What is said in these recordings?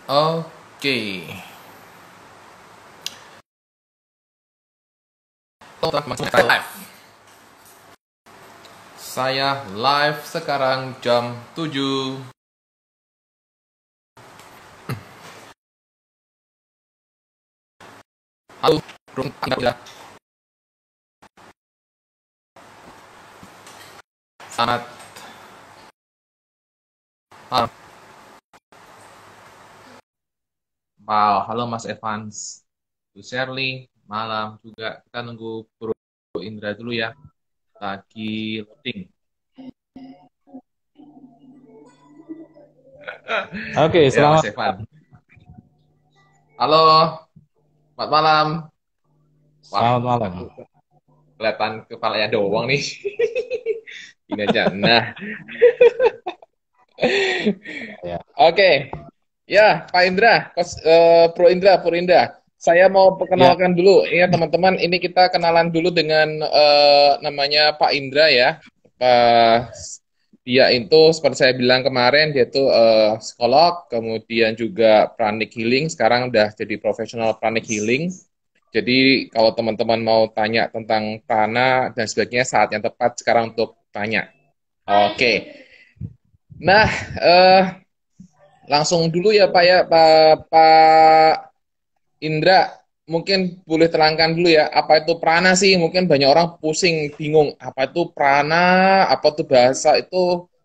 Oke, live. Saya live sekarang jam 7. Halo, Bro. Sangat malam. Wow, halo Mas Evans. Bu Shirley, malam juga. Kita nunggu Bro Indra dulu ya. Lagi loading. Oke, Ya, Mas selamat. Evan. Halo, selamat malam. Wah, Selamat malam. aku kelihatan kepalanya doang nih. Ini aja. Nah, Ya, oke. Ya, Pak Indra, Pro Indra, Purinda. Saya mau ya, perkenalkan dulu. Ya, teman-teman, ini kita kenalan dulu dengan namanya Pak Indra ya. Dia itu seperti saya bilang kemarin, dia itu psikolog, kemudian juga pranic healing. Sekarang udah jadi profesional pranic healing. Jadi kalau teman-teman mau tanya tentang prana dan sebagainya, saat yang tepat sekarang untuk tanya. Oke. Nah, langsung dulu ya Pak ya, Pak Indra, mungkin boleh terangkan dulu ya, apa itu prana sih? Mungkin banyak orang pusing, bingung, apa itu prana, apa itu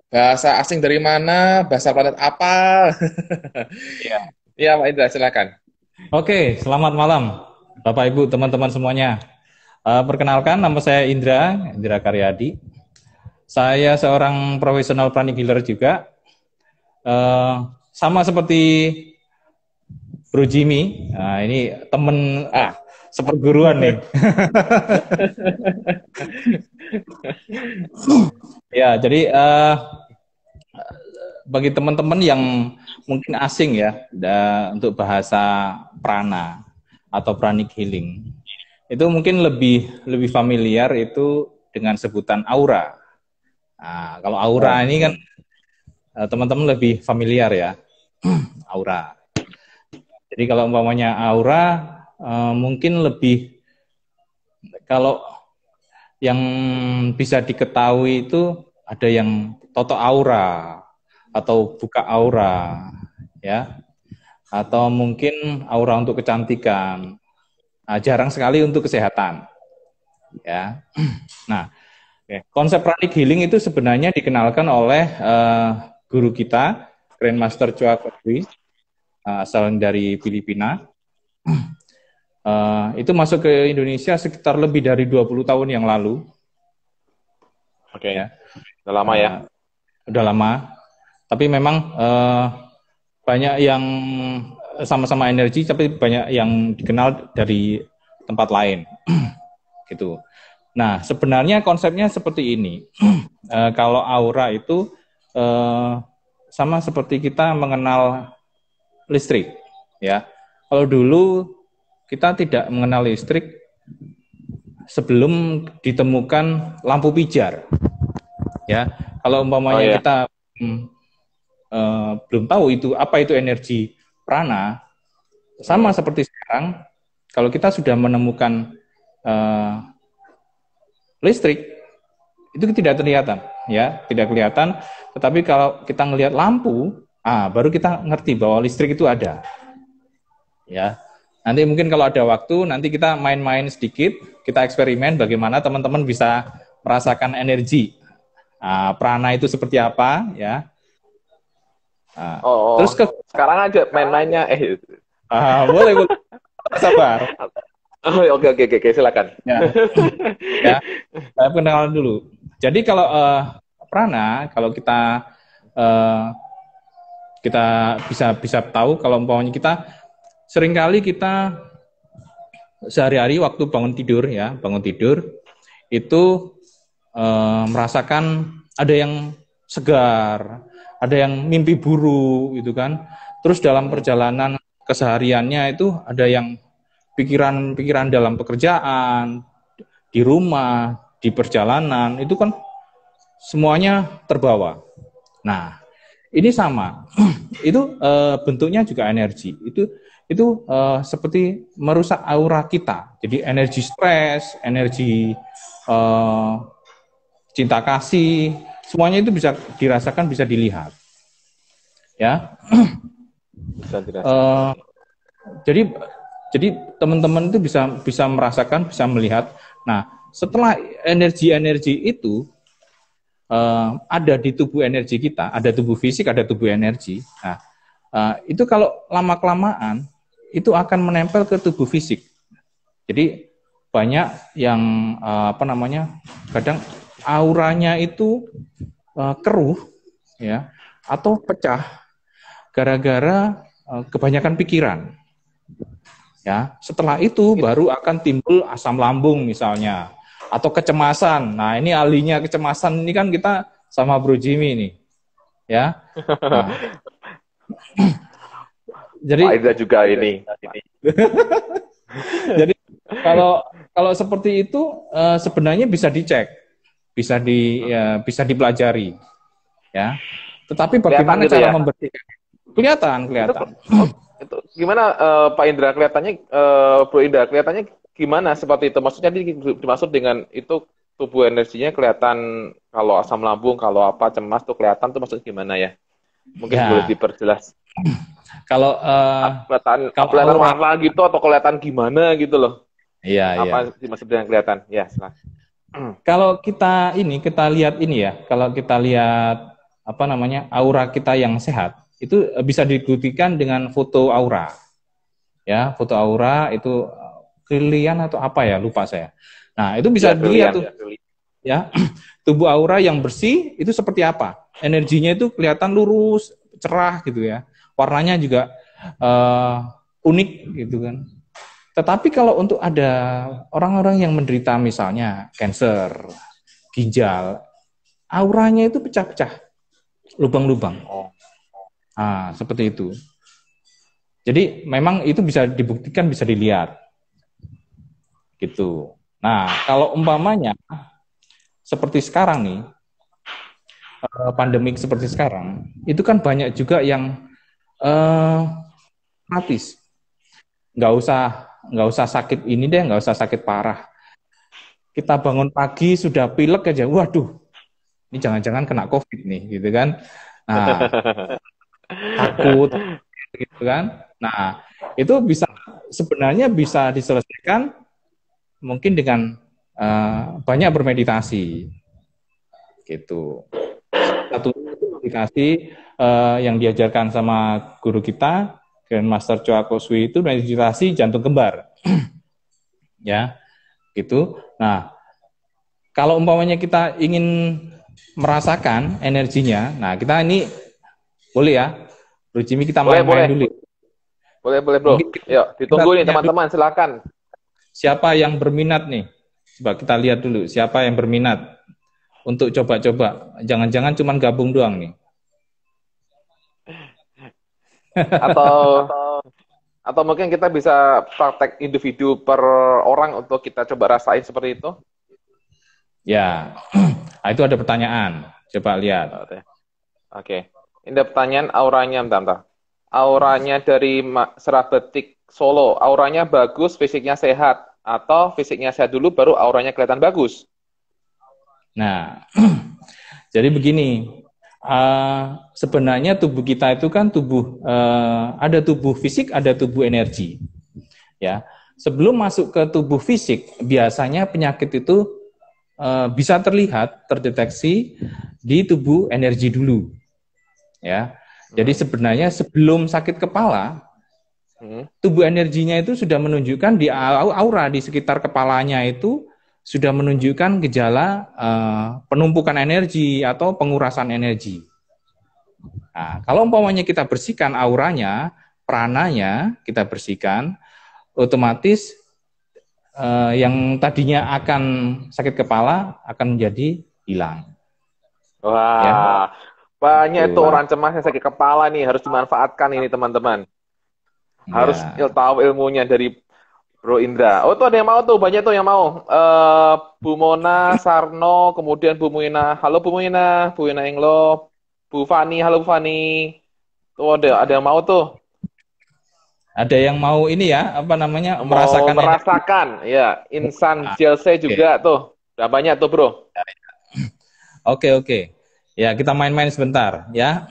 bahasa asing dari mana, bahasa planet apa? ya. Ya Pak Indra, silakan. Oke, selamat malam, Bapak Ibu, teman-teman semuanya. Perkenalkan, nama saya Indra Karyadi. Saya seorang profesional pranic healer juga. Eh, Sama seperti Bro Jimmy. Nah, ini temen Ah, seperguruan nih. Ya, jadi bagi teman-teman yang mungkin asing ya, untuk bahasa prana atau pranic healing. Itu mungkin lebih lebih familiar itu dengan sebutan aura. Nah, kalau aura ini kan oke. teman-teman lebih familiar ya, aura. Jadi kalau umpamanya aura mungkin lebih, kalau yang bisa diketahui itu ada yang toto aura atau buka aura ya, atau mungkin aura untuk kecantikan. Nah, jarang sekali untuk kesehatan ya. Nah, Oke. konsep pranic healing itu sebenarnya dikenalkan oleh guru kita, Grandmaster Choa Kok Hui, asal dari Filipina. Itu masuk ke Indonesia sekitar lebih dari 20 tahun yang lalu. Oke, Ya, udah lama ya. uh, udah lama. Tapi memang banyak yang sama-sama energi, tapi banyak yang dikenal dari tempat lain. Gitu. Nah, sebenarnya konsepnya seperti ini. Kalau aura itu eh, sama seperti kita mengenal listrik, ya. Kalau dulu kita tidak mengenal listrik sebelum ditemukan lampu pijar, ya. Kalau Oh umpamanya ya. kita belum tahu itu apa itu energi prana, sama Hmm. seperti sekarang. Kalau kita sudah menemukan eh, listrik, itu tidak kelihatan, ya, tidak kelihatan. Tetapi kalau kita ngelihat lampu, baru kita ngerti bahwa listrik itu ada, ya. Nanti mungkin kalau ada waktu, nanti kita main-main sedikit, kita eksperimen bagaimana teman-teman bisa merasakan energi prana itu seperti apa, ya. Oh, oh. Terus ke Sekarang aja main-mainnya. boleh boleh, sabar, Oh, oke, oke, oke, oke, silakan. ya, ya. Saya perkenalan dulu. Jadi kalau prana, kalau eh, kita bisa bisa tahu, kalau umpamanya kita seringkali kita sehari-hari waktu bangun tidur, ya, bangun tidur itu merasakan ada yang segar, ada yang mimpi buruk gitu kan. Terus dalam Hmm. perjalanan kesehariannya itu ada yang pikiran-pikiran dalam pekerjaan, di rumah, di perjalanan, itu kan semuanya terbawa. Nah, ini sama. Itu bentuknya juga energi. Itu seperti merusak aura kita. Jadi energi stres, energi cinta kasih, semuanya itu bisa dirasakan, bisa dilihat. Ya. Bisa dirasakan. Jadi teman-teman itu bisa merasakan, bisa melihat. Nah, setelah energi-energi itu ada di tubuh energi kita, ada tubuh fisik, ada tubuh energi. Nah, itu kalau lama-kelamaan itu akan menempel ke tubuh fisik. Jadi banyak yang kadang auranya itu keruh, ya, atau pecah gara-gara kebanyakan pikiran. Ya, setelah itu baru akan timbul asam lambung misalnya, atau kecemasan. Nah, ini ahlinya kecemasan ini kan kita sama Bro Jimmy nih, ya. Nah, jadi Pak Indra juga ini. jadi kalau seperti itu sebenarnya bisa dicek, bisa dipelajari, ya. Tetapi bagaimana Kelihatan gitu cara ya? membersihkan? Kelihatan. Itu gimana Pak Indra kelihatannya, Bro Indra kelihatannya gimana seperti itu? Maksudnya dimaksud dengan itu tubuh energinya kelihatan, kalau asam lambung, kalau apa cemas tuh kelihatan tuh maksudnya gimana ya? Mungkin boleh Ya, diperjelas. kalau Kelihatan aura, warna gitu atau kelihatan gimana gitu loh? iya. Apa dimaksud dengan kelihatan? Ya, silakan. Kalau kita lihat ini ya, kalau kita lihat aura kita yang sehat, itu bisa dibuktikan dengan foto aura. Ya, foto aura itu Kirlian atau apa ya, lupa saya. Nah, itu bisa Ya, dilihat brilian. tuh, ya. Tubuh aura yang bersih itu seperti apa? Energinya itu kelihatan lurus, cerah gitu ya. Warnanya juga unik gitu kan. Tetapi kalau untuk ada orang-orang yang menderita misalnya kanker, ginjal, auranya itu pecah-pecah, lubang-lubang. Oh. Nah, seperti itu. Jadi memang itu bisa dibuktikan, bisa dilihat. Gitu. Nah, kalau umpamanya seperti sekarang nih, pandemik seperti sekarang, itu kan banyak juga yang gratis. Nggak usah sakit ini deh, nggak usah sakit parah. Kita bangun pagi sudah pilek aja, waduh, ini jangan-jangan kena COVID nih, gitu kan. Nah, takut, gitu kan. Nah, itu sebenarnya bisa diselesaikan mungkin dengan banyak bermeditasi, gitu. Satu meditasi yang diajarkan sama guru kita, Grandmaster Choa Kosui, itu meditasi jantung kembar, ya, gitu. Nah, kalau umpamanya kita ingin merasakan energinya, nah kita ini boleh ya, Bro Jimmy, kita main-main dulu. Boleh bro. Yuk, ditunggu nih teman-teman, silakan. Siapa yang berminat nih? Coba kita lihat dulu, siapa yang berminat untuk coba-coba. Jangan-jangan cuma gabung doang nih. Atau mungkin kita bisa praktek individu per orang untuk kita coba rasain seperti itu. Ya, itu ada pertanyaan. Coba lihat. Oke. Ini ada pertanyaan auranya, bentar. Auranya dari Serabetik Solo. Auranya bagus, fisiknya sehat. Atau fisiknya sehat dulu, baru auranya kelihatan bagus. Nah, jadi begini. Sebenarnya tubuh kita itu kan ada tubuh fisik, ada tubuh energi. Ya, sebelum masuk ke tubuh fisik, biasanya penyakit itu bisa terdeteksi di tubuh energi dulu. Ya, jadi sebenarnya sebelum sakit kepala, tubuh energinya itu sudah menunjukkan di aura di sekitar kepalanya itu sudah menunjukkan gejala penumpukan energi atau pengurasan energi. Nah, kalau umpamanya kita bersihkan auranya, prananya kita bersihkan, otomatis yang tadinya akan sakit kepala akan menjadi hilang. Wah, ya. Banyak itu orang cemas yang sakit kepala nih, harus dimanfaatkan ini teman-teman. Harus tahu ilmunya dari Bro Indra. Oh, tuh ada yang mau tuh, banyak tuh yang mau. Bu Mona, Sarno, kemudian Bu Muina. Halo Bu Muina, Bu Muina Englo, Bu Fani, halo Bu Fani. Tuh ada yang mau tuh. Ada yang mau ini ya, apa namanya, Mau merasakan energi. merasakan, ya. Insan Ah, JLC oke, juga tuh. Udah banyak tuh, Bro. oke, oke. Ya, kita main-main sebentar ya.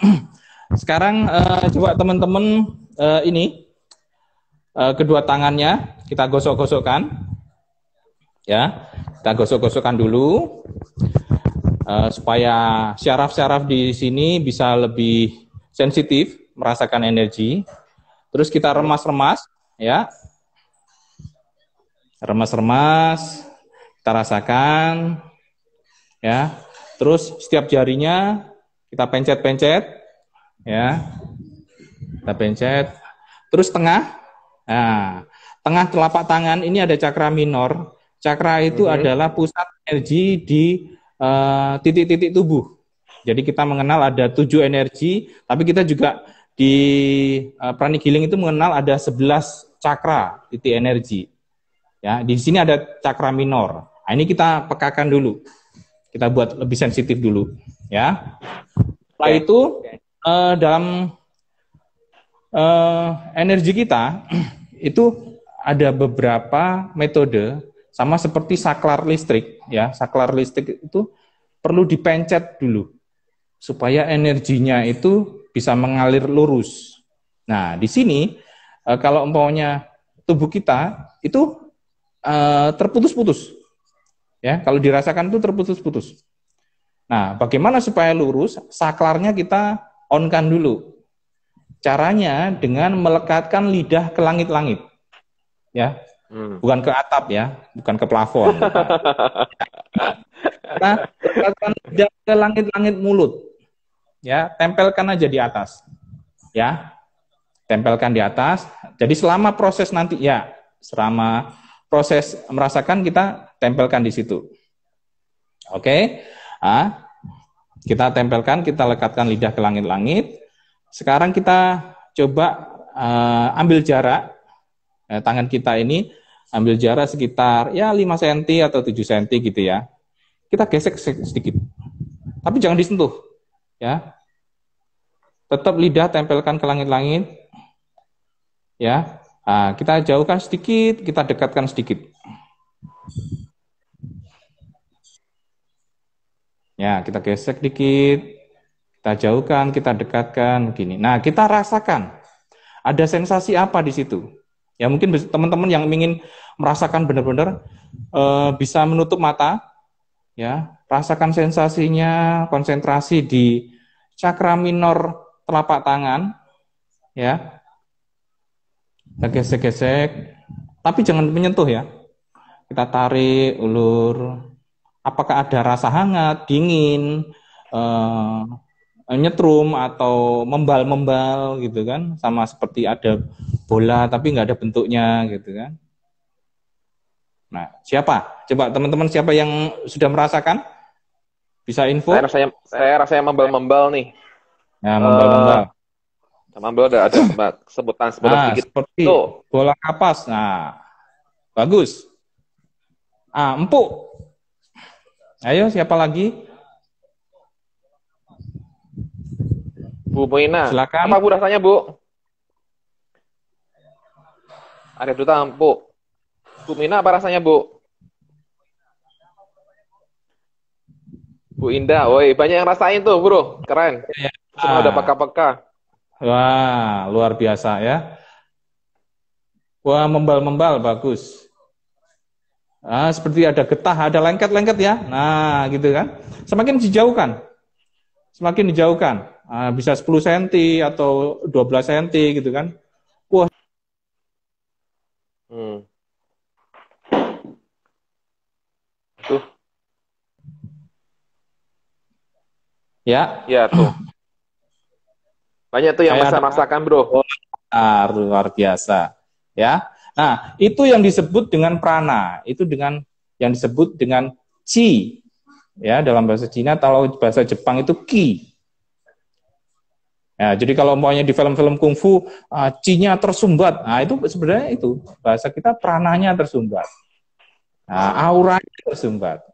Sekarang coba teman-teman ini kedua tangannya kita gosok-gosokkan ya. Kita gosok-gosokkan dulu supaya syaraf-syaraf di sini bisa lebih sensitif merasakan energi. Terus kita remas-remas ya. Remas-remas, kita rasakan ya. Terus setiap jarinya kita pencet-pencet ya. Kita pencet. Terus tengah. Nah, tengah telapak tangan ini ada cakra minor. Cakra itu adalah pusat energi di titik-titik tubuh. Jadi kita mengenal ada 7 energi, tapi kita juga di pranic healing itu mengenal ada 11 cakra titik energi. Ya, di sini ada cakra minor. Nah, ini kita pekakan dulu. Kita buat lebih sensitif dulu, ya. Setelah itu dalam energi kita itu ada beberapa metode sama seperti saklar listrik, ya. Saklar listrik itu perlu dipencet dulu supaya energinya itu bisa mengalir lurus. Nah, di sini kalau umpamanya tubuh kita itu terputus-putus. Ya, kalau dirasakan itu terputus-putus. Nah, bagaimana supaya lurus? Saklarnya kita on-kan dulu. Caranya dengan melekatkan lidah ke langit-langit. Ya. Bukan ke atap ya, bukan ke plafon. Nah, lekatkan lidah ke langit-langit mulut. Ya, tempelkan aja di atas. Ya. Tempelkan di atas. Jadi selama proses nanti ya, selama proses merasakan kita tempelkan di situ. Oke. Nah, kita tempelkan, kita lekatkan lidah ke langit-langit. Sekarang kita coba ambil jarak tangan kita ini, ambil jarak sekitar ya 5 cm atau 7 cm gitu ya. Kita gesek sedikit. Tapi jangan disentuh. Ya. Tetap lidah tempelkan ke langit-langit. Ya. Nah, kita jauhkan sedikit, kita dekatkan sedikit. Ya, kita gesek dikit, kita jauhkan, kita dekatkan, begini. Nah, kita rasakan ada sensasi apa di situ. Ya, mungkin teman-teman yang ingin merasakan benar-benar bisa menutup mata, ya, rasakan sensasinya, konsentrasi di cakra minor telapak tangan, ya. Kita gesek-gesek, tapi jangan menyentuh ya. Kita tarik, ulur. Apakah ada rasa hangat, dingin, nyetrum atau membal-membal gitu kan, sama seperti ada bola tapi nggak ada bentuknya gitu kan. Nah, siapa? Coba teman-teman siapa yang sudah merasakan? Bisa info? Saya rasanya membal-membal nih. Ya, membal-membal. Membal ada sebutan sedikit. Seperti tuh. Bola kapas. Nah, bagus. Empuk. Ayo, siapa lagi? Bu Moina. Silakan. Apa Bu rasanya, Bu? Ada duta empuk. Bu Mina apa rasanya, Bu? Bu Indah. Woi, banyak yang rasain tuh, Bro. Keren. Semua udah peka-peka. Wah, luar biasa ya. Wah, membal-membal, bagus. Seperti ada getah, ada lengket-lengket ya. Nah, gitu kan. Semakin dijauhkan. Semakin dijauhkan. Bisa 10 cm atau 12 cm gitu kan. Wah. Tuh. Ya. Ya, tuh. Banyak tuh yang bisa merasakan, Bro. Luar biasa. Ya. Nah, itu yang disebut dengan prana. Itu dengan yang disebut dengan chi. Ya, dalam bahasa Cina, kalau bahasa Jepang itu ki. Ya, jadi kalau maunya di film-film kungfu, chi-nya tersumbat. Nah, itu sebenarnya itu bahasa kita prananya tersumbat. Nah, auranya tersumbat.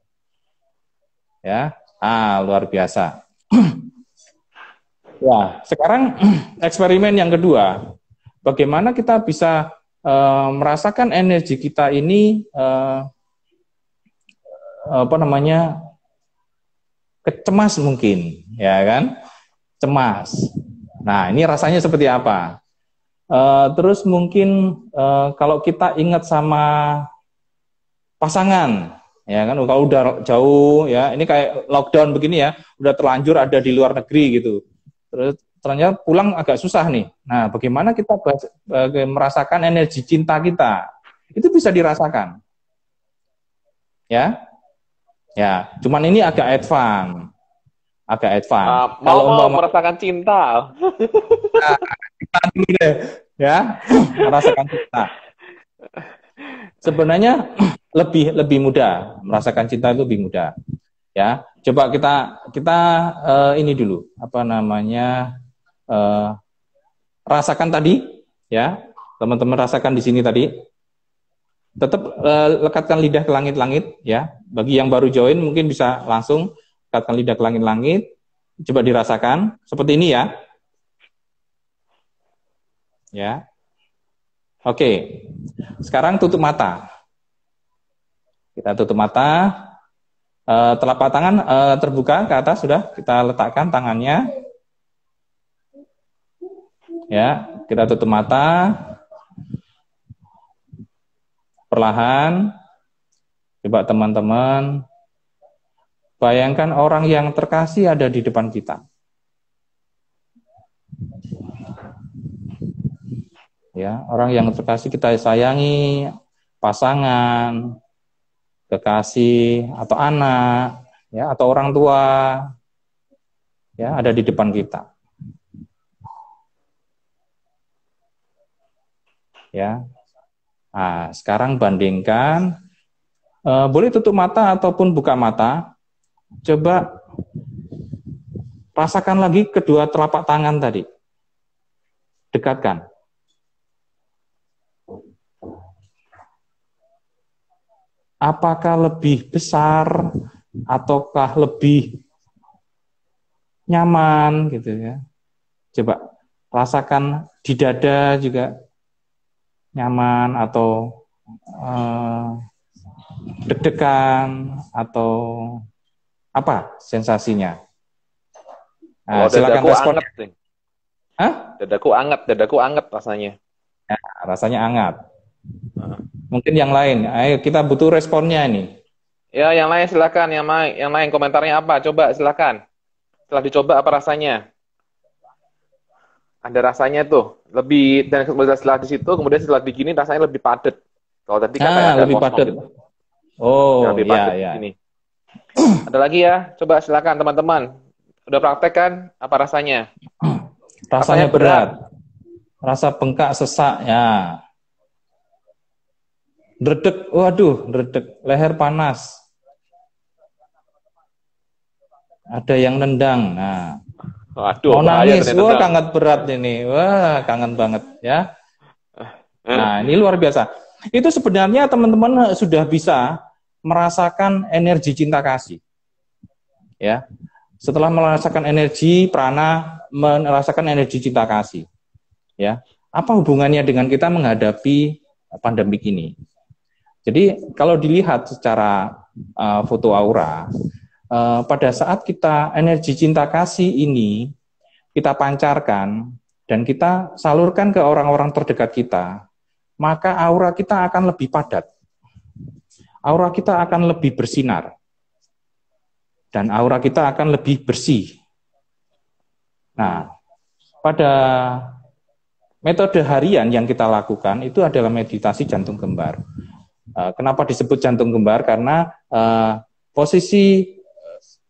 Ya. Luar biasa. Ya, sekarang eksperimen yang kedua, bagaimana kita bisa merasakan energi kita ini apa namanya kecemas mungkin, ya kan? Cemas. Nah, ini rasanya seperti apa? Terus mungkin kalau kita ingat sama pasangan, ya kan? Kalau udah jauh, ya ini kayak lockdown begini ya, udah terlanjur ada di luar negeri gitu. Terus ternyata pulang agak susah nih. Nah, bagaimana kita merasakan energi cinta kita? Itu bisa dirasakan, ya. Ya, cuman ini agak advance, Mau Kalau merasakan cinta. kita dulu deh, ya, merasakan cinta. Sebenarnya lebih mudah, merasakan cinta itu lebih mudah. Ya, coba kita ini dulu, apa namanya, rasakan tadi, ya, teman-teman rasakan di sini tadi. Tetap lekatkan lidah ke langit-langit, ya. Bagi yang baru join mungkin bisa langsung lekatkan lidah ke langit-langit. Coba dirasakan seperti ini ya. Ya. Oke. Sekarang tutup mata. Kita tutup mata. Telapak tangan terbuka ke atas sudah kita letakkan tangannya. Ya, kita tutup mata. Perlahan, coba teman-teman, bayangkan orang yang terkasih ada di depan kita. Ya, orang yang terkasih kita sayangi, pasangan, kekasih, atau anak, ya, atau orang tua, ya, ada di depan kita. Ya. Nah, sekarang bandingkan, boleh tutup mata ataupun buka mata. Coba rasakan lagi kedua telapak tangan tadi. Dekatkan. Apakah lebih besar ataukah lebih nyaman gitu ya. Coba rasakan di dada juga nyaman atau deg-degan atau apa sensasinya? Nah, silakan respon. Hah? Dadaku anget rasanya. Ya, rasanya hangat. Mungkin yang lain. Ayo kita butuh responnya ini. Ya, yang lain silakan. Yang lain komentarnya apa? Coba silakan. Setelah dicoba apa rasanya? Ada rasanya tuh lebih, dan setelah di situ kemudian setelah digini rasanya lebih padat. Kalau tadi kan kayak lebih padat. gitu. Oh, lebih padat ya. Ini. Ada lagi ya? Coba silakan teman-teman. Udah praktek kan? Apa rasanya? Rasanya berat. Rasa bengkak, sesak ya. Dredeg, waduh, dredeg, leher panas. Ada yang nendang. Nah. Waduh, mau nangis, wah kangen berat ini, wah kangen banget ya. Nah ini luar biasa. Itu sebenarnya teman-teman sudah bisa merasakan energi cinta kasih. Ya, setelah merasakan energi prana, merasakan energi cinta kasih. Ya, apa hubungannya dengan kita menghadapi pandemik ini? Jadi kalau dilihat secara foto aura. Pada saat kita energi cinta kasih ini kita pancarkan dan kita salurkan ke orang-orang terdekat kita, maka aura kita akan lebih padat. Aura kita akan lebih bersinar. Dan aura kita akan lebih bersih. Nah, pada metode harian yang kita lakukan itu adalah meditasi jantung kembar. Kenapa disebut jantung kembar? Karena posisi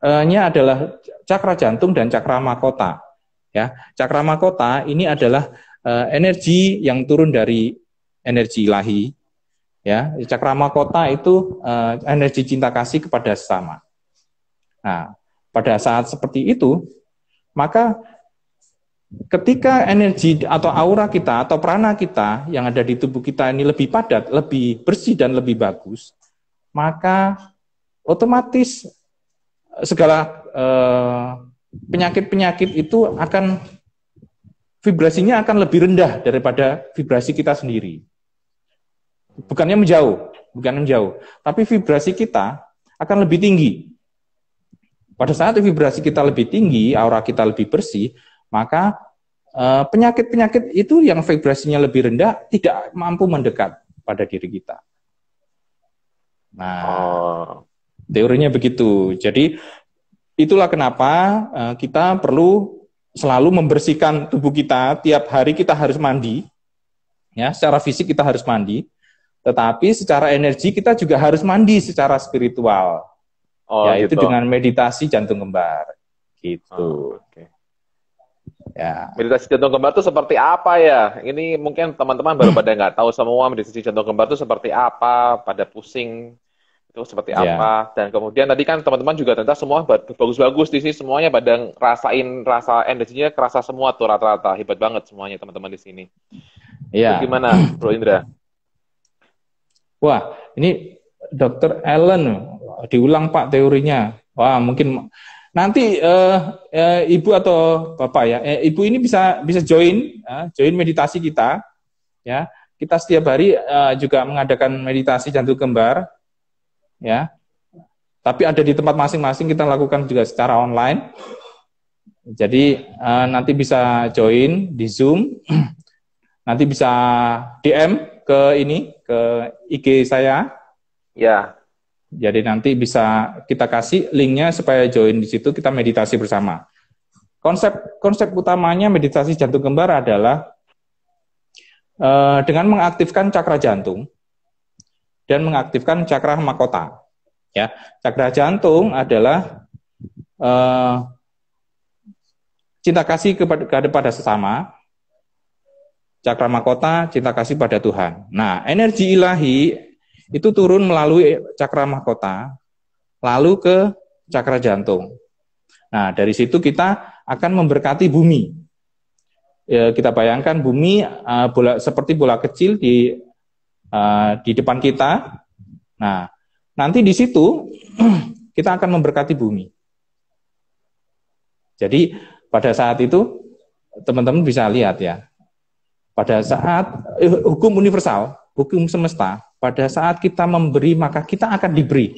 nya adalah cakra jantung dan cakra mahkota. Ya, cakra mahkota ini adalah energi yang turun dari energi ilahi. Ya, cakra mahkota itu energi cinta kasih kepada sesama. Nah, pada saat seperti itu, maka ketika energi atau aura kita atau prana kita yang ada di tubuh kita ini lebih padat, lebih bersih dan lebih bagus, maka otomatis segala penyakit-penyakit itu akan vibrasinya akan lebih rendah daripada vibrasi kita sendiri. Bukannya menjauh, tapi vibrasi kita akan lebih tinggi. Pada saat vibrasi kita lebih tinggi, aura kita lebih bersih, maka penyakit-penyakit itu yang vibrasinya lebih rendah tidak mampu mendekat pada diri kita. Nah, teorinya begitu. Jadi itulah kenapa kita perlu selalu membersihkan tubuh kita. Tiap hari kita harus mandi, ya, secara fisik kita harus mandi, tetapi secara energi kita juga harus mandi secara spiritual, yaitu gitu, dengan meditasi jantung kembar, gitu. Okay. Ya. Meditasi jantung kembar itu seperti apa ya? Ini mungkin teman-teman baru pada nggak tahu semua meditasi jantung kembar itu seperti apa, pada pusing itu seperti apa, dan kemudian tadi kan teman-teman juga ternyata semua bagus-bagus di sini, semuanya pada rasain rasa energinya, kerasa semua tuh rata-rata, hebat banget semuanya teman-teman di sini. Iya. Gimana, Bro Indra? Wah, ini Dr. Ellen diulang Pak teorinya. Wah, mungkin nanti Ibu atau Bapak ya, Ibu ini bisa join meditasi kita, ya. Kita setiap hari juga mengadakan meditasi jantung kembar. Ya, tapi ada di tempat masing-masing, kita lakukan juga secara online. Jadi nanti bisa join di Zoom, nanti bisa DM ke IG saya. Ya. Jadi nanti bisa kita kasih linknya supaya join di situ, kita meditasi bersama. Konsep utamanya meditasi jantung kembar adalah dengan mengaktifkan cakra jantung dan mengaktifkan cakra mahkota. Ya, cakra jantung adalah cinta kasih kepada sesama. Cakra mahkota, cinta kasih pada Tuhan. Nah, energi ilahi itu turun melalui cakra mahkota, lalu ke cakra jantung. Nah, dari situ kita akan memberkati bumi. Ya, kita bayangkan bumi seperti bola kecil di depan kita. Nah, nanti di situ kita akan memberkati bumi. Jadi pada saat itu teman-teman bisa lihat ya. Pada saat hukum universal, hukum semesta, pada saat kita memberi maka kita akan diberi.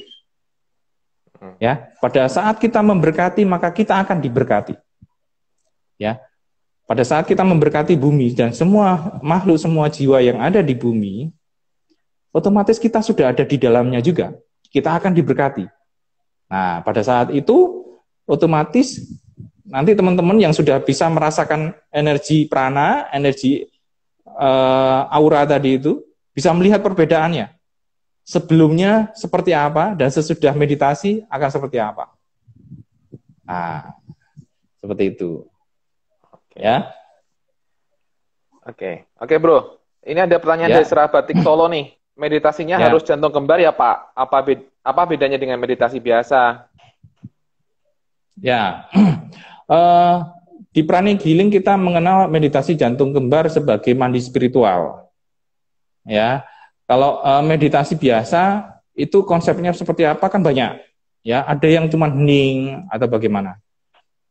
Ya, pada saat kita memberkati maka kita akan diberkati. Ya. Pada saat kita memberkati bumi dan semua makhluk, semua jiwa yang ada di bumi, otomatis kita sudah ada di dalamnya juga. Kita akan diberkati. Nah, pada saat itu, otomatis nanti teman-teman yang sudah bisa merasakan energi prana, energi aura tadi itu, bisa melihat perbedaannya. Sebelumnya seperti apa, dan sesudah meditasi akan seperti apa. Nah, seperti itu. Ya. Oke, Bro. Ini ada pertanyaan dari Serabatik Solo nih. Meditasinya harus jantung kembar ya Pak? Apa bedanya dengan meditasi biasa? Ya, di Pranic Healing kita mengenal meditasi jantung kembar sebagai mandi spiritual. Ya, kalau meditasi biasa itu konsepnya seperti apa kan banyak. Ya, ada yang cuma hening atau bagaimana.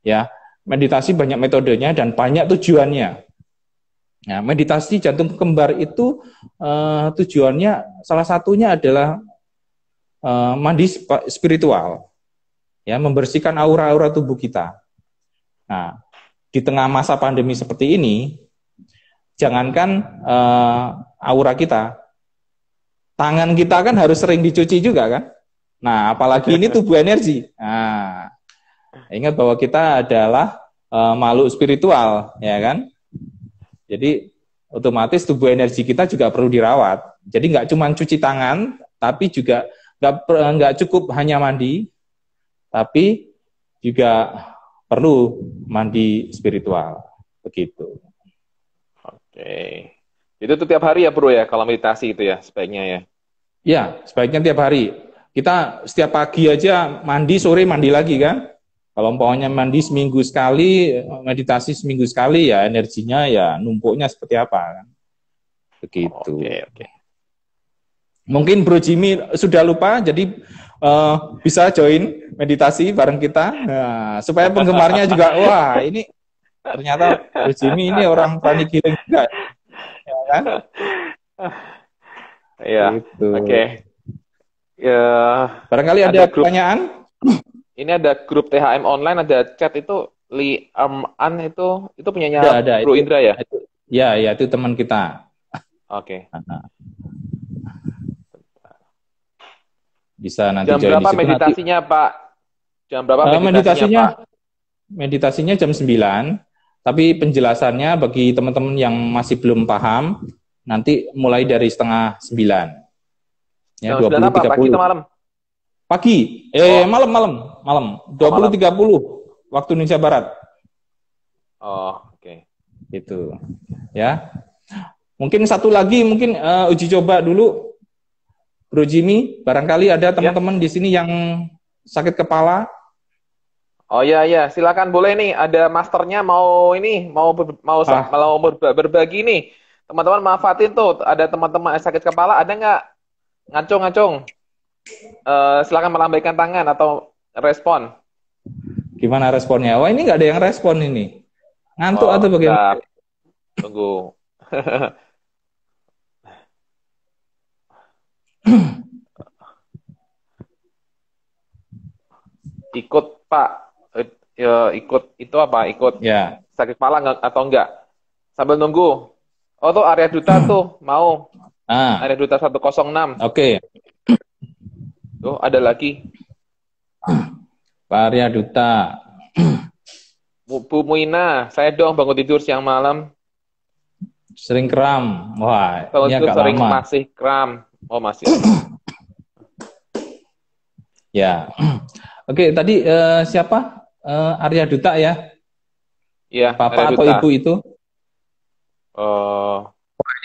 Ya, meditasi banyak metodenya dan banyak tujuannya. Nah, meditasi jantung kembar itu tujuannya salah satunya adalah mandi spiritual, ya, membersihkan aura-aura tubuh kita. Nah, di tengah masa pandemi seperti ini, jangankan aura kita, tangan kita kan harus sering dicuci juga kan. Nah, apalagi ini tubuh energi. Nah, ingat bahwa kita adalah makhluk spiritual, ya kan? Jadi otomatis tubuh energi kita juga perlu dirawat. Jadi nggak cuma cuci tangan, tapi juga nggak cukup hanya mandi, tapi juga perlu mandi spiritual. Begitu. Oke. Itu tuh tiap hari ya Bro ya, kalau meditasi itu ya sebaiknya ya? Ya, sebaiknya tiap hari. Kita setiap pagi aja mandi, sore mandi lagi kan? Kalau umpamanya mandi seminggu sekali, meditasi seminggu sekali, ya energinya ya numpuknya seperti apa kan? Begitu. Oke. Mungkin Bro Jimmy sudah lupa, jadi bisa join meditasi bareng kita. Nah, supaya penggemarnya juga, wah ini ternyata Bro Jimmy ini orang pranic healing juga, ya kan? Iya. Gitu. Oke. Ya, Barangkali ada pertanyaan? ini ada grup THM online, ada chat itu Li An itu punyanya Ada, Bro Indra ya? Ya, itu teman kita. Oke. Bisa nanti Jam join berapa di situ meditasinya, nanti. Pak? Jam berapa meditasinya, Pak? Meditasinya jam 9, tapi penjelasannya bagi teman-teman yang masih belum paham, nanti mulai dari setengah 9. Ya, Jam 9 apa? Pagi atau malam? Pagi. Malam. 20.30 waktu Indonesia Barat. Oh, oke. Gitu. Ya. Mungkin satu lagi, uji coba dulu, Bro Jimmy. Barangkali ada teman-teman di sini yang sakit kepala. Oh iya, silakan boleh nih. Ada masternya mau berbagi nih. Teman-teman manfaatin tuh. Ada teman-teman sakit kepala, ada nggak? Ngacung. Silakan melambaikan tangan atau respon. Gimana responnya? Wah, ini nggak ada yang respon ini. Ngantuk atau bagaimana? Tunggu. Ikut, Pak. Ikut itu apa? Ikut Ya. Sakit kepala atau enggak? Sambil nunggu. Oh, tuh Arya Duta tuh mau. Arya Duta 106. Oke. Tuh ada lagi. Pak Arya Duta. Bu Muina, saya dong bangun tidur siang malam. Sering kram. Wah, Bangun ini tidur agak sering lama. masih kram. Oh, masih. Ya. Oke, tadi siapa? Arya Duta ya? Iya, Bapak atau Ibu itu?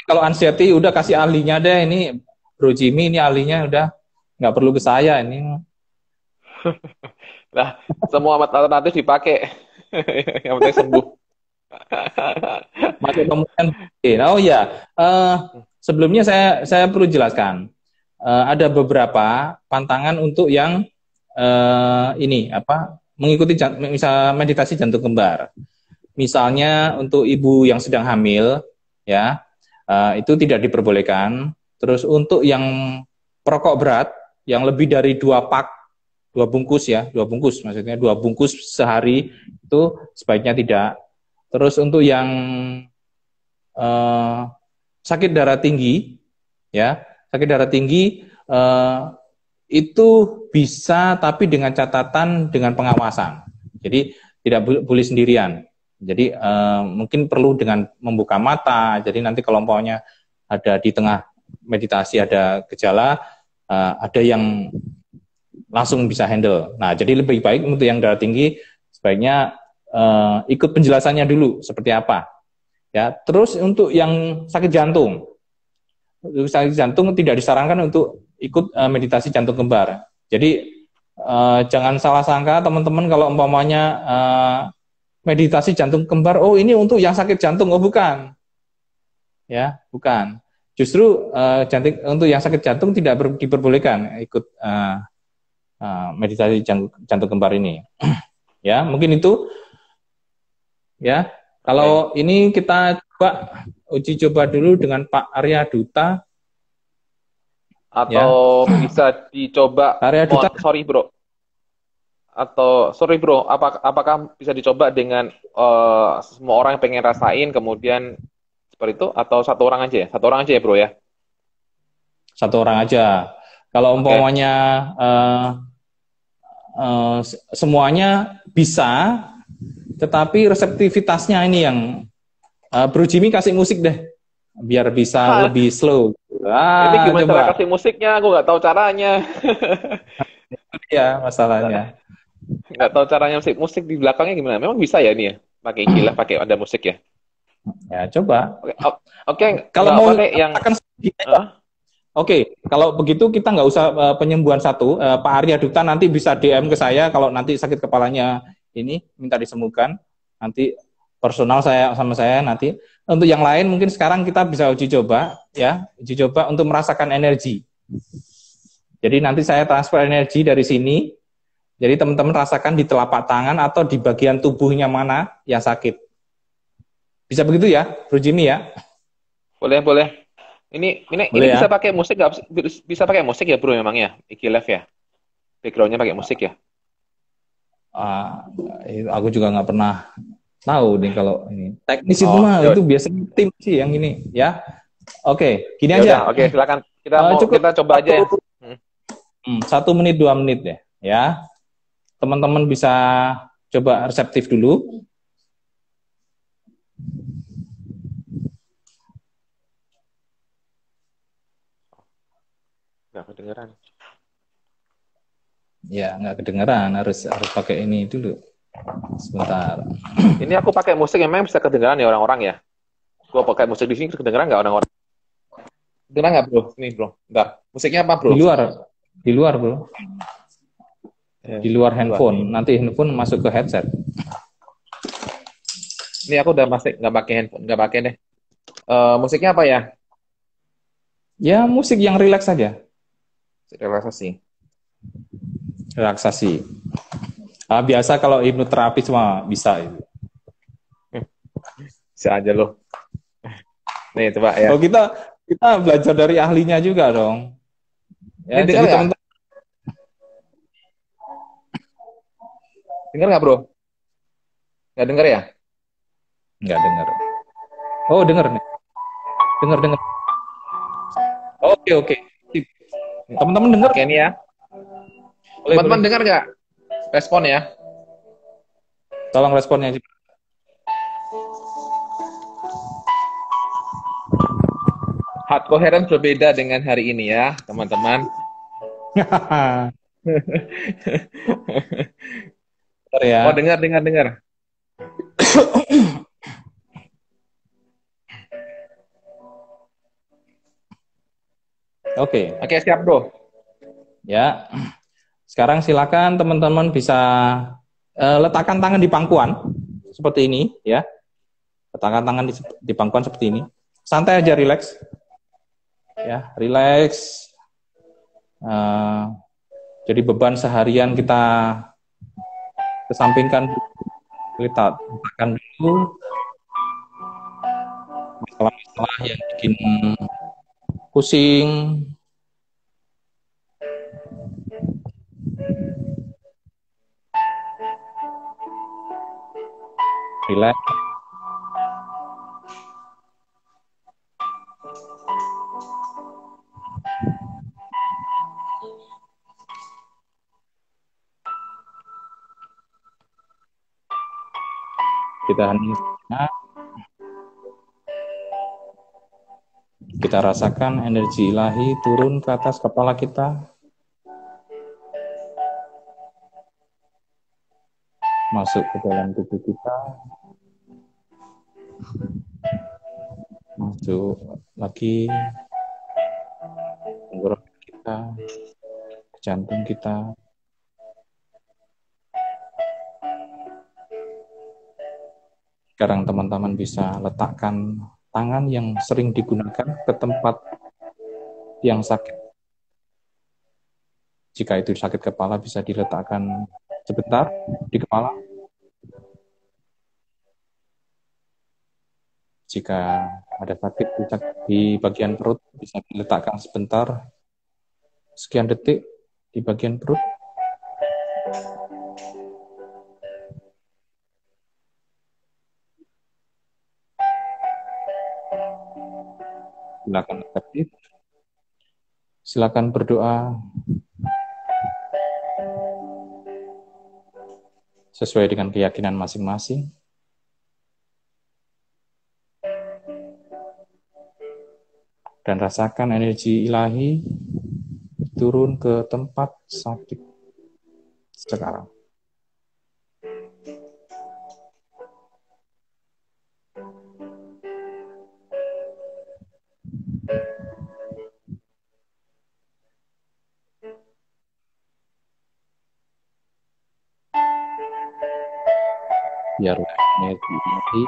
Kalau anxiety udah kasih ahlinya deh. Ini Bro Jimmy ini ahlinya udah nggak perlu ke saya ini. Lah, semua alternatif dipakai. Yang penting sembuh. Oh ya, sebelumnya saya perlu jelaskan. Ada beberapa pantangan untuk yang mengikuti misal meditasi jantung kembar. Misalnya untuk ibu yang sedang hamil, ya itu tidak diperbolehkan. Terus untuk yang perokok berat, yang lebih dari 2 bungkus maksudnya 2 bungkus sehari itu sebaiknya tidak. Terus untuk yang sakit darah tinggi, ya sakit darah tinggi itu bisa, tapi dengan catatan dengan pengawasan. Jadi tidak boleh sendirian. Jadi mungkin perlu dengan membuka mata. Jadi nanti kalau umpamanya ada di tengah meditasi ada gejala, ada yang langsung bisa handle. Nah, jadi lebih baik untuk yang darah tinggi sebaiknya ikut penjelasannya dulu seperti apa. Ya, terus untuk yang sakit jantung tidak disarankan untuk ikut meditasi jantung kembar. Jadi jangan salah sangka teman-teman kalau umpamanya meditasi jantung kembar, oh ini untuk yang sakit jantung, oh bukan. Ya, bukan. Justru untuk yang sakit jantung tidak diperbolehkan ikut meditasi jantung kembar ini. Ya, mungkin itu. Ya, kalau ini kita uji coba dulu dengan Pak Arya Duta. Atau bisa dicoba. Arya Duta. Sorry bro, apakah bisa dicoba dengan semua orang yang pengen rasain, kemudian seperti itu, atau satu orang aja ya bro ya? Satu orang aja. Kalau umpamanya semuanya bisa, tetapi reseptivitasnya ini yang Bro Jimmy kasih musik deh, biar bisa lebih slow. Ini gimana cara kasih musiknya? Aku nggak tahu caranya. Iya masalahnya. Nggak tahu caranya musik di belakangnya gimana. Memang bisa ya ini ya? Pakai ikilah, pakai ada musik ya? Ya coba. Oke. Kalau mau yang Oke, kalau begitu kita nggak usah penyembuhan satu. Pak Arya Duta nanti bisa DM ke saya kalau nanti sakit kepalanya ini minta disembuhkan. Nanti personal sama saya nanti. Untuk yang lain mungkin sekarang kita bisa uji coba untuk merasakan energi. Jadi nanti saya transfer energi dari sini. Jadi teman-teman rasakan di telapak tangan atau di bagian tubuhnya mana yang sakit. Bisa begitu ya, Bro Jimmy ya? Boleh, boleh. Ini Boleh ya? bisa pakai musik nggak? Bisa pakai musik ya, Bro, memang ya? Iki Live ya? Backgroundnya pakai musik ya? Ah, aku juga nggak pernah tahu nih kalau ini. Teknis itu Oh, mah ya, itu biasanya tim sih yang ini ya. Oke, gini ya udah, aja. oke, silakan. Cukup Kita coba aja ya. Hmm. 1 menit 2 menit deh ya. Teman-teman bisa coba reseptif dulu. Nggak kedengeran. Ya, nggak kedengeran, harus pakai ini dulu. Sebentar. Ini aku pakai musik memang bisa kedengeran ya orang-orang ya? Gua pakai musik di sini kedengeran nggak orang-orang? Kedengeran nggak bro? Nih bro, bentar. Musiknya apa bro? Di luar bro. Di luar handphone. Nih. Nanti handphone masuk ke headset. Ini aku udah nggak pakai handphone, nggak pakai deh. Musiknya apa ya? Ya musik yang rileks saja. Relaksasi. Relaksasi. Biasa kalau hipnoterapi cuma bisa itu. Bisa aja loh. Nih coba ya. Oh kita belajar dari ahlinya juga dong. Ya, Ini dengar nggak? Dengar nggak bro? Nggak dengar ya? Nggak dengar. Oh dengar nih. Dengar. Oke. Teman-teman dengar? Oke nih ya. Teman-teman dengar nggak? Respon ya. Tolong responnya juga. Heart coherence berbeda dengan hari ini ya, teman-teman. Ya. Oh, dengar. Oke, siap, Bro. Ya. Sekarang silakan teman-teman bisa letakkan tangan di pangkuan seperti ini ya. Letakkan tangan di pangkuan seperti ini. Santai aja, rileks. Ya, rileks. Jadi beban seharian kita kesampingkan, kita letakkan dulu masalah-masalah yang bikin pusing. Rileks. Kita hening. Kita rasakan energi ilahi turun ke atas kepala kita. Masuk ke dalam tubuh kita. Masuk lagi tenggorokan kita, ke jantung kita. Sekarang teman-teman bisa letakkan tangan yang sering digunakan ke tempat yang sakit. Jika itu sakit kepala bisa diletakkan sebentar di kepala. Jika ada sakit di bagian perut bisa diletakkan sebentar, sekian detik di bagian perut. Silakan aktif. Silakan berdoa sesuai dengan keyakinan masing-masing. Dan rasakan energi ilahi turun ke tempat sakit sekarang. Biarlah energi ilahi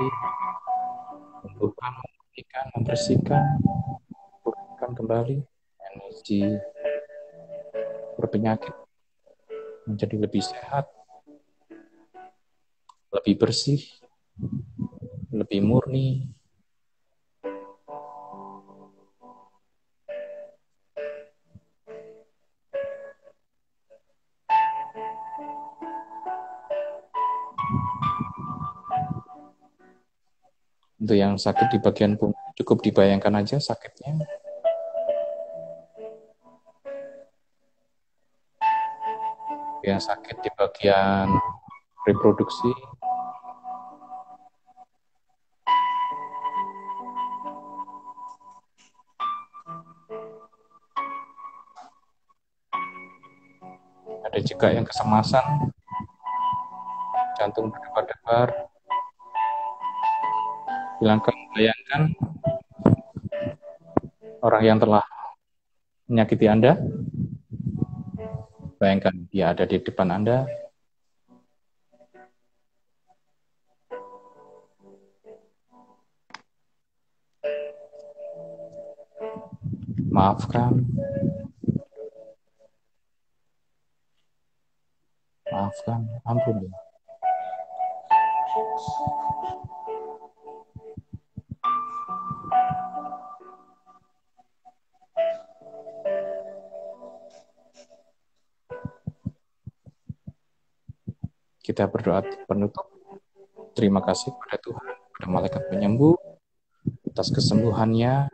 membuka, membersihkan, pulihkan kembali energi berpenyakit menjadi lebih sehat, lebih bersih, lebih murni. Untuk yang sakit di bagian punggung, cukup dibayangkan aja sakitnya. Yang sakit di bagian reproduksi, ada juga yang kesemasan, jantung berdebar-debar. Bayangkan orang yang telah menyakiti Anda, bayangkan dia ada di depan Anda. Maafkan, ampun. Kita berdoa penutup. Terima kasih kepada Tuhan, kepada malaikat penyembuh, atas kesembuhannya.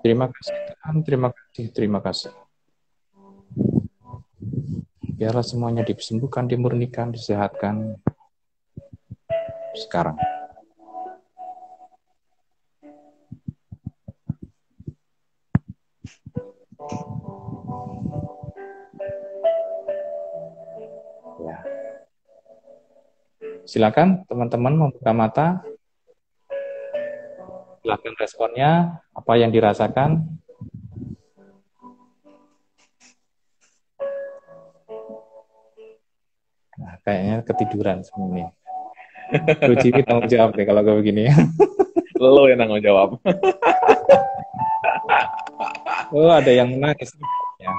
Terima kasih Tuhan, terima kasih. Biarlah semuanya disembuhkan, dimurnikan, disehatkan sekarang. Ya. Silakan teman-teman membuka mata. Silakan responnya, apa yang dirasakan. Nah, kayaknya ketiduran semuanya. Bro Jimmy tanggung jawab deh kalau kayak begini. Lo yang tanggung jawab. Oh, ada yang menangis. Ya.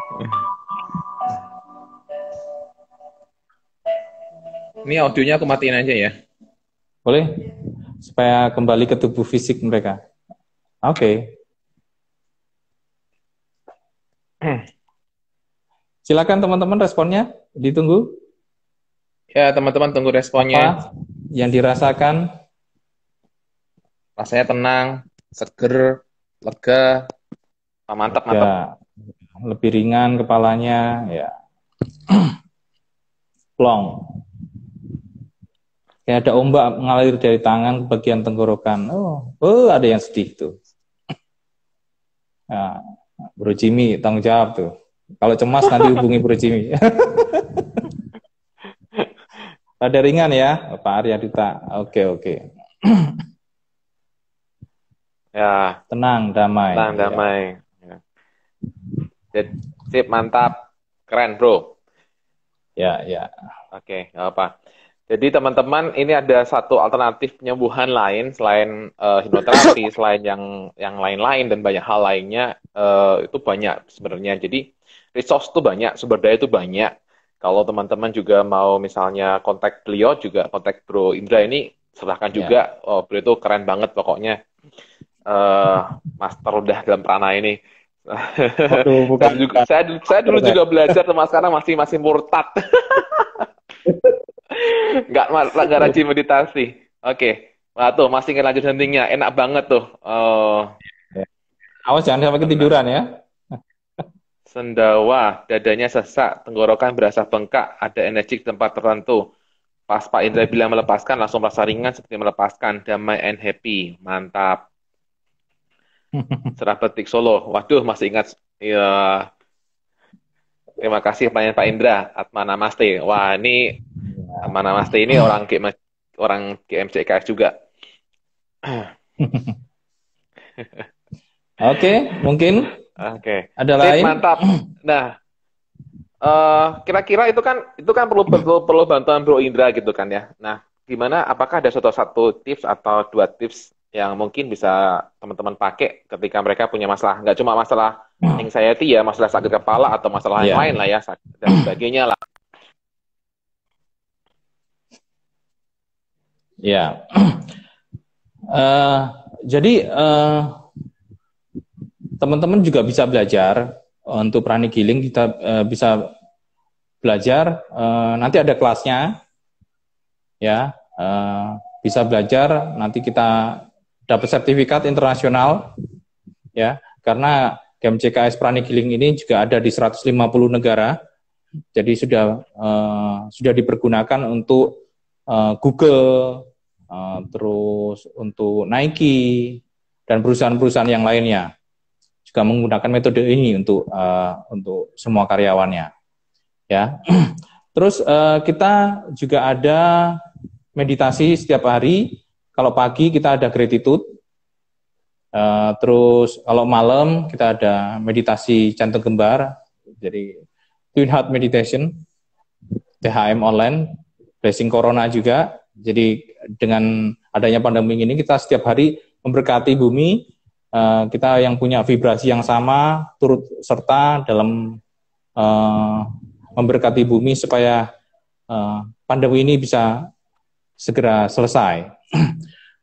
Ini audionya aku matiin aja ya. Boleh? Supaya kembali ke tubuh fisik mereka. Oke. Silakan teman-teman responnya. Ditunggu. Ya, teman-teman tunggu responnya. Apa yang dirasakan? Rasanya tenang, seger, lega. Mantap. Lebih ringan kepalanya, ya. Plong. Kayak ada ombak mengalir dari tangan ke bagian tenggorokan. Oh, ada yang sedih tuh. Nah, Bro Jimmy tanggung jawab tuh. Kalau cemas nanti hubungi Bro Jimmy. Ada ringan ya, Pak Arya Dita. Oke. Ya. Tenang, damai. Ya. Sip, mantap. Keren, Bro. Ya. Oke, nggak apa. Jadi teman-teman, ini ada satu alternatif penyembuhan lain selain hipnoterapi, selain yang lain-lain dan banyak hal lainnya. Itu banyak sebenarnya. Jadi resource itu banyak, sumber daya itu banyak. Kalau teman-teman juga mau misalnya kontak beliau, juga kontak Bro Indra ini, silahkan juga. Beliau itu keren banget pokoknya. Master udah dalam perana ini. Waduh, bukan. Saya dulu juga belajar, sama sekarang masih murtad. Nggak rajin meditasi. Oke. Nah, tuh masih ngelanjut huntingnya. Enak banget tuh. Awas jangan sampai ketiduran ya. Sendawa, dadanya sesak, tenggorokan berasa bengkak, ada energi di tempat tertentu. Pas Pak Indra bilang melepaskan, langsung merasa ringan seperti melepaskan. Damai and happy. Mantap. Serah Petik Solo. Waduh, masih ingat. Ya. Terima kasih pertanyaan Pak Indra. Atma Namaste. Wah, ini Atma Namaste ini orang GMCKS juga. Oke, mungkin. Oke. Ada lain? Mantap. Nah, kira-kira itu kan perlu bantuan Bro Indra gitu kan ya. Nah, gimana? Apakah ada satu tips atau dua tips yang mungkin bisa teman-teman pakai ketika mereka punya masalah. Nggak cuma masalah anxiety ya, masalah sakit kepala atau masalah yang Ya, lain lah ya, dan sebagainya lah. ya. Eh, jadi teman-teman juga bisa belajar untuk pranic healing. Kita bisa belajar. Nanti ada kelasnya, ya. Bisa belajar. Nanti kita dapat sertifikat internasional, ya. Karena GMCKS Pranic Healing ini juga ada di 150 negara. Jadi sudah dipergunakan untuk Google, terus untuk Nike dan perusahaan-perusahaan yang lainnya juga menggunakan metode ini untuk semua karyawannya, ya. Terus kita juga ada meditasi setiap hari. Kalau pagi kita ada gratitude. Terus kalau malam kita ada meditasi jantung kembar. Jadi Twin Heart Meditation, THM online, Blessing Corona juga. Jadi dengan adanya pandemi ini kita setiap hari memberkati bumi. Kita yang punya vibrasi yang sama turut serta dalam memberkati bumi supaya pandemi ini bisa segera selesai.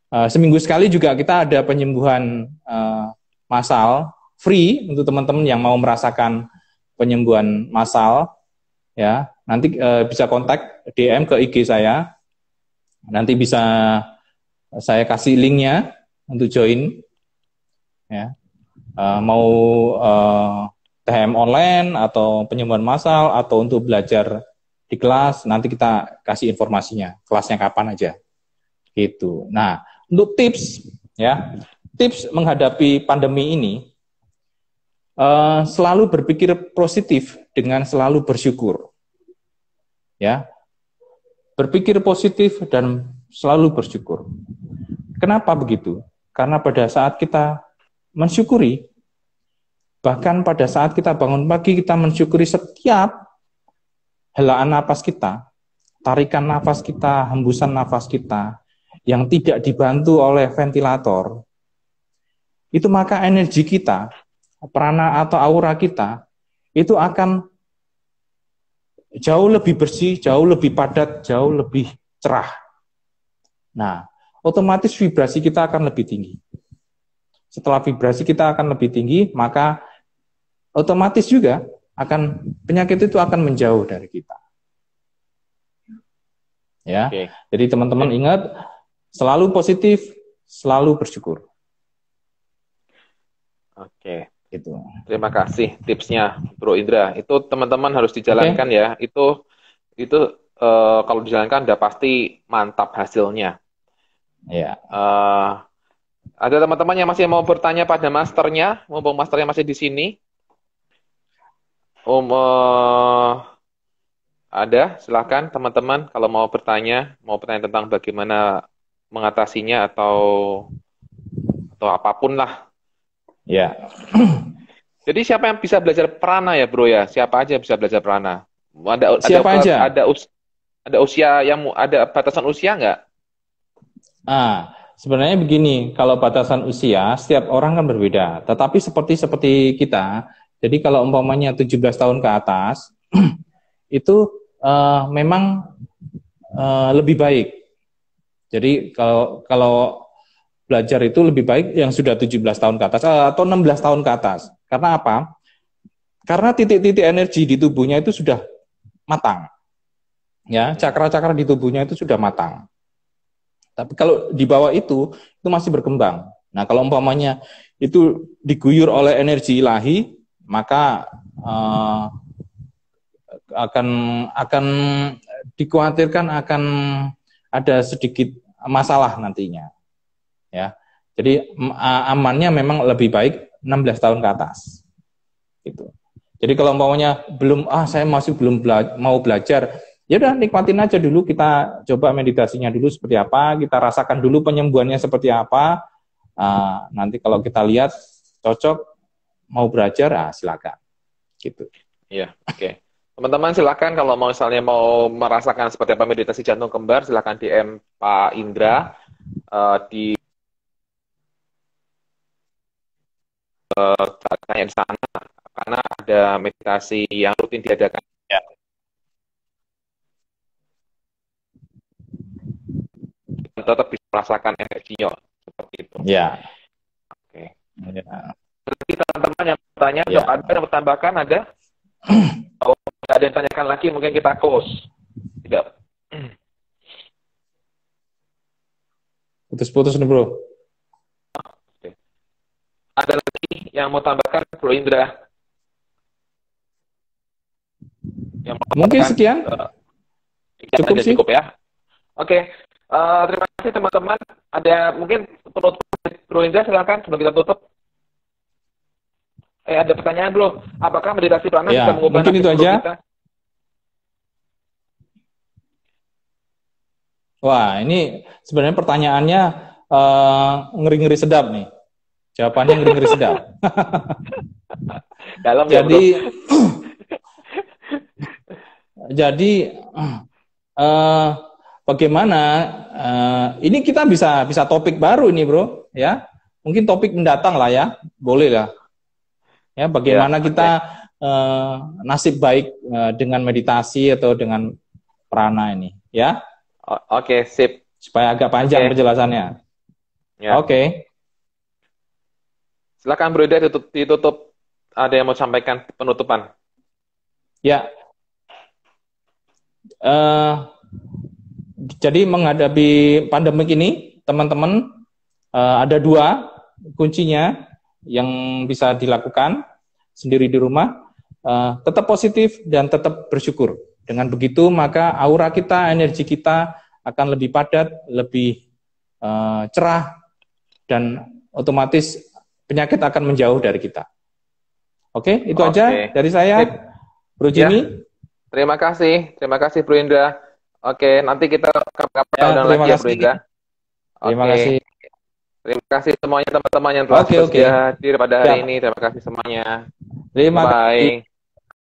Seminggu sekali juga kita ada penyembuhan massal free untuk teman-teman yang mau merasakan penyembuhan massal, ya. Nanti bisa kontak DM ke IG saya. Nanti bisa saya kasih linknya untuk join, ya. Mau THM online atau penyembuhan massal atau untuk belajar di kelas, nanti kita kasih informasinya, kelasnya kapan aja, gitu. Nah, untuk tips, ya, tips menghadapi pandemi ini, selalu berpikir positif dengan selalu bersyukur, ya, berpikir positif dan selalu bersyukur. Kenapa begitu? Karena pada saat kita mensyukuri, bahkan pada saat kita bangun pagi, kita mensyukuri setiap helaan nafas kita, tarikan nafas kita, hembusan nafas kita, yang tidak dibantu oleh ventilator, itu maka energi kita, prana atau aura kita, itu akan jauh lebih bersih, jauh lebih padat, jauh lebih cerah. Nah, otomatis vibrasi kita akan lebih tinggi. Setelah vibrasi kita akan lebih tinggi, maka otomatis juga penyakit itu akan menjauh dari kita. Ya, okay. Jadi teman-teman ingat, selalu positif, selalu bersyukur. Oke, itu. Terima kasih tipsnya, Bro Indra. Itu teman-teman harus dijalankan, ya. Itu kalau dijalankan udah pasti mantap hasilnya. Ya. Ada teman-teman yang masih mau bertanya pada masternya, mumpung masternya masih di sini. Ada, silakan teman-teman kalau mau bertanya tentang bagaimana mengatasinya atau apapun lah. Ya. Jadi siapa yang bisa belajar prana ya, Bro ya? Siapa aja bisa belajar prana? Siapa aja? Ada usia yang ada batasan usia nggak? Sebenarnya begini, kalau batasan usia setiap orang kan berbeda. Tetapi seperti kita, jadi kalau umpamanya 17 tahun ke atas itu memang lebih baik. Jadi kalau belajar itu lebih baik yang sudah 17 tahun ke atas atau 16 tahun ke atas. Karena apa? Karena titik-titik energi di tubuhnya itu sudah matang. Ya, cakra-cakra di tubuhnya itu sudah matang. Tapi kalau di bawah itu masih berkembang. Nah, kalau umpamanya itu diguyur oleh energi ilahi, maka akan dikhawatirkan akan ada sedikit masalah nantinya, ya. Jadi amannya memang lebih baik 16 tahun ke atas, gitu. Jadi kalau umpamanya saya masih belum mau belajar, ya udah nikmatin aja dulu, kita coba meditasinya dulu seperti apa, kita rasakan dulu penyembuhannya seperti apa. Nanti kalau kita lihat cocok mau belajar, silakan, gitu. Iya, oke. Teman-teman silakan kalau misalnya mau merasakan seperti apa meditasi jantung kembar, silakan DM Pak Indra di tanya di sana karena ada meditasi yang rutin diadakan. Ya. Tetap bisa merasakan energinya seperti itu. Ya. Oke. Ya. Jadi teman-teman yang bertanya, Ya. ada yang bertambahkan, ada? Kalau tidak ada yang tanyakan lagi, mungkin kita close. Tidak. Putus-putus nih, Bro. Oke. Ada lagi yang mau tambahkan, Bro Indra? Yang mau Mungkin tambahkan? sekian. Cukup sih. Cukup ya. Oke. Terima kasih teman-teman. Ada mungkin penutup Bro Indra, silakan sebelum kita tutup. Ada pertanyaan, Bro. Apakah meditasi prana Ya, bisa mengubah mungkin nasib itu buruk aja. kita? Wah, ini sebenarnya pertanyaannya ngeri-ngeri sedap nih. Jawabannya ngeri-ngeri sedap. Dalam ya, Bro. Jadi bagaimana ini kita bisa topik baru ini, Bro, ya. Mungkin topik mendatang lah ya. Boleh lah. Ya, bagaimana kita nasib baik dengan meditasi atau dengan prana ini, ya. Oke, sip. Supaya agak panjang penjelasannya. Ya. Oke. Silakan Bro Indra ditutup. Ada yang mau sampaikan penutupan? Ya. Jadi menghadapi pandemik ini, teman-teman, ada dua kuncinya yang bisa dilakukan sendiri di rumah. Tetap positif dan tetap bersyukur. Dengan begitu, maka aura kita, energi kita akan lebih padat, lebih cerah, dan otomatis penyakit akan menjauh dari kita. Oke, itu aja dari saya, Bro Jimmy. Ya. Terima kasih Bro Indra. Oke, nanti kita kapan-kapan lagi ya Bro Indra. Terima kasih. Terima kasih semuanya teman-teman yang telah hadir pada hari ini. Terima kasih semuanya. Terima kasih.